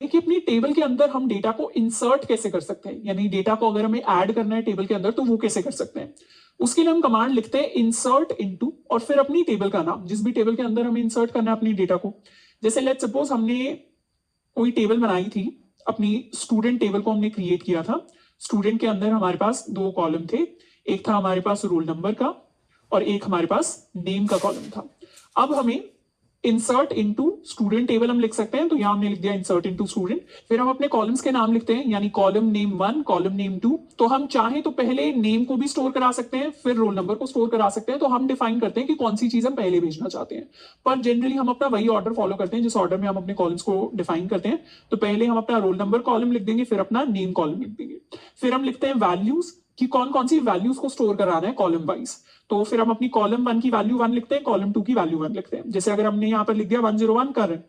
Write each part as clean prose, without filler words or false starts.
कि अपनी टेबल के अंदर हम डेटा को इंसर्ट कैसे कर सकते हैं, यानी डेटा को अगर हमें ऐड करना है टेबल के अंदर तो वो कैसे कर सकते हैं। उसके लिए हम कमांड लिखते हैं इंसर्ट इनटू और फिर अपनी टेबल का नाम, जिस भी टेबल के अंदर हमें इंसर्ट करना है अपनी डेटा को। जैसे लेट्स सपोज हमने कोई टेबल बनाई थी, अपनी स्टूडेंट टेबल को हमने क्रिएट किया था। स्टूडेंट के अंदर हमारे पास दो कॉलम थे, एक था हमारे पास रोल नंबर का और एक हमारे पास नेम का कॉलम था। अब हमें इंसर्ट इनटू स्टूडेंट टेबल हम लिख सकते हैं, तो यहां हमने लिख दिया इंसर्ट इनटू स्टूडेंट। फिर हम अपने कॉलम्स के नाम लिखते हैं, यानी कॉलम नेम 1, कॉलम नेम 2। तो हम चाहे तो पहले नेम को भी स्टोर करा सकते हैं, फिर रोल नंबर को स्टोर करा सकते हैं। तो हम डिफाइन करते हैं कि कौन सी चीज हम पहले भेजना चाहते हैं, पर जनरली हम अपना वही ऑर्डर फॉलो करते हैं जिस ऑर्डर में हम अपने कॉलम्स को डिफाइन करते हैं। तो पहले हम अपना रोल नंबर कॉलम लिख देंगे, फिर अपना नेम कॉलम लिख देंगे। फिर हम लिखते हैं वैल्यूज कि कौन कौन सी वैल्यूज को स्टोर कराना है कॉलम वाइज। तो फिर हम अपनी कॉलम 1 की वैल्यू 1 लिखते हैं, कॉलम 2 की वैल्यू 1 लिखते हैं। जैसे अगर हमने यहाँ पर लिख दिया 101 करंट,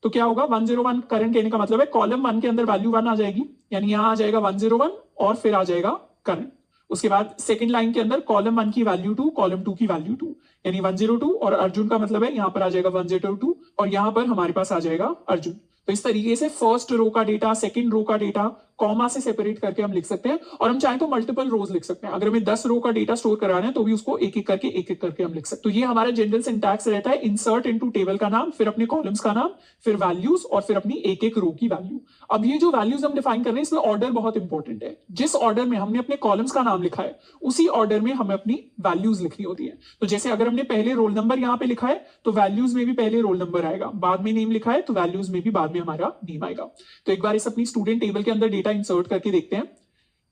तो क्या होगा 101 करंट कहने का मतलब है कॉलम 1 के अंदर वैल्यू 1 आ जाएगी, यानी यहाँ आ जाएगा 101 और फिर आ जाएगा करंट। उसके बाद सेकंड लाइन के अंदर कॉलम 1 की वैल्यू 2, कॉलम 2 की वैल्यू 2, यानी 102 और अर्जुन का मतलब है यहाँ पर आ जाएगा 102 और यहाँ पर हमारे पास आ जाएगा अर्जुन। तो इस तरीके से फर्स्ट रो का डेटा, सेकंड रो का डेटा कॉमा से सेपरेट करके हम लिख सकते हैं। और हम चाहें तो मल्टीपल रोज लिख सकते हैं, अगर हमें 10 रो का डेटा स्टोर कराना है तो भी उसको एक एक करके हम लिख सकते हैं। तो ये हमारा जनरल सिंटैक्स रहता है, इंसर्ट इनटू टेबल का नाम, फिर अपने कॉलम्स का नाम, फिर वैल्यूज और फिर अपनी एक एक रो की वैल्यू। अब ये जो वैल्यूज हम डिफाइन कर रहे हैं इसमें ऑर्डर बहुत इंपॉर्टेंट है। जिस ऑर्डर में हमने अपने कॉलम्स का नाम लिखा है उसी ऑर्डर में हमें अपनी वैल्यूज लिखनी होती है। तो जैसे अगर हमने पहले रोल नंबर यहाँ पे लिखा है तो वैल्यूज में भी पहले रोल नंबर आएगा, बाद में नेम लिखा है तो वैल्यूज में भी बाद में हमारा नेम आएगा। तो एक बार इस अपनी स्टूडेंट टेबल के अंदर डेटा इंसर्ट करके देखते हैं।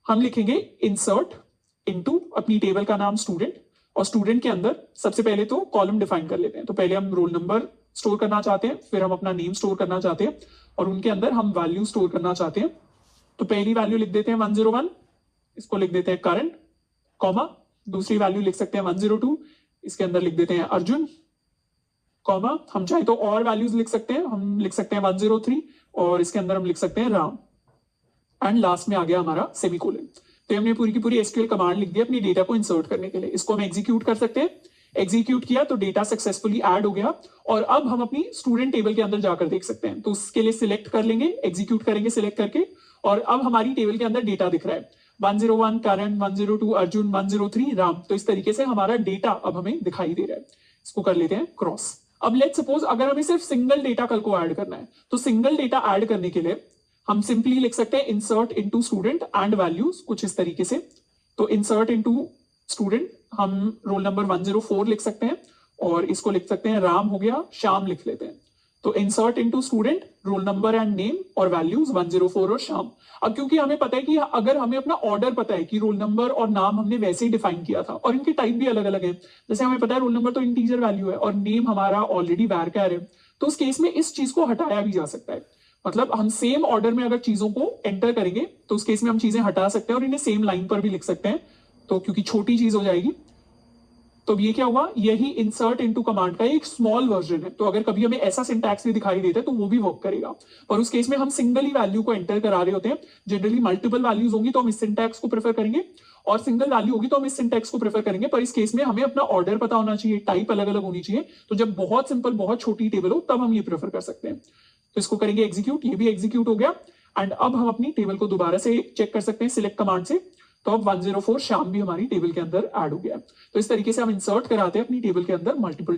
हम लिखेंगे इंसर्ट इनटू अपनी टेबल का नाम स्टूडेंट, और स्टूडेंट के अंदर सबसे पहले तो कॉलम डिफाइन कर लेते हैं। तो पहले हम रोल नंबर स्टोर करना चाहते हैं, फिर हम अपना नेम स्टोर करना चाहते हैं और उनके अंदर हम वैल्यू स्टोर करना चाहते हैं। तो पहली वैल्यू लिख देते हैं 101, इसको लिख देते हैं करंट, कॉमा दूसरी वैल्यू लिख सकते हैं 102, इसके अंदर लिख देते हैं अर्जुन, कॉमा हम चाहे तो और वैल्यूज लिख सकते हैं, हम लिख सकते हैं 103 और इसके अंदर हम लिख सकते हैं राम, एंड लास्ट में आ गया हमारा सेमीकोलन। तो हमने पूरी की पूरी एसक्यूएल कमांड लिख दी अपनी डेटा को इंसर्ट करने के लिए। इसको हम एग्जीक्यूट कर सकते हैं, एग्जीक्यूट किया तो डेटा सक्सेसफुली ऐड हो गया और अब हम अपनी स्टूडेंट टेबल के अंदर जाकर देख सकते हैं। तो उसके लिए सिलेक्ट कर लेंगे, एग्जीक्यूट करेंगे सिलेक्ट करके, और अब हमारी टेबल के अंदर डेटा दिख रहा है 101 करण, 102 अर्जुन, 103 राम। तो इस तरीके से हमारा डेटा अब हमें दिखाई दे रहा है। इसको कर लेते हैं क्रॉस। अब लेट्स सपोज अगर हमें सिर्फ सिंगल डेटा कल को ऐड करना है, तो सिंगल डेटा ऐड करने के लिए हम सिंपली लिख सकते हैं insert into student and values, कुछ इस तरीके से। तो इंसर्ट इनटू स्टूडेंट हम रोल नंबर 104 लिख सकते हैं और इसको लिख सकते हैं राम हो गया, श्याम लिख लेते हैं। तो insert into student, roll number and name और वैल्यूज 104 और श्याम। अब क्योंकि हमें पता है कि अगर हमें अपना ऑर्डर पता है कि रोल नंबर और नाम हमने वैसे ही डिफाइन किया था और इनके टाइप भी अलग अलग है, जैसे हमें पता है रोल नंबर तो इंटीजर वैल्यू है और नेम हमारा ऑलरेडी वैरचैर है, तो उस केस में इस चीज को हटाया भी जा सकता है। मतलब हम सेम ऑर्डर में अगर चीजों को एंटर करेंगे तो उस केस में हम चीजें हटा सकते हैं और इन्हें सेम लाइन पर भी लिख सकते हैं, तो क्योंकि छोटी चीज हो जाएगी। तो ये क्या हुआ, यही इंसर्ट इनटू कमांड का एक स्मॉल वर्जन है। तो अगर कभी हमें ऐसा सिंटैक्स भी दिखाई देता है तो वो भी वर्क करेगा, पर उस केस में हम सिंगल ही वैल्यू को एंटर करा रहे होते हैं। जनरली मल्टीपल वैल्यूज होंगी तो हम इस सिंटैक्स को प्रेफर करेंगे और सिंगल वैल्यू होगी तो हम इस सिंटैक्स को प्रेफर करेंगे। पर इस केस में हमें अपना ऑर्डर पता होना चाहिए, टाइप अलग अलग होनी चाहिए। तो जब बहुत सिंपल, बहुत छोटी टेबल हो तब हम ये प्रेफर कर सकते हैं। तो इसको करेंगे एग्जीक्यूट, ये भी एग्जीक्यूट हो गया। एंड अब हम अपनी टेबल को दोबारा से चेक कर सकते हैं सिलेक्ट कमांड से। तो अब 104 श्याम भी हमारी टेबल के अंदर ऐड हो गया। तो इस तरीके से हम इंसर्ट कराते हैं अपनी टेबल के अंदर मल्टीपल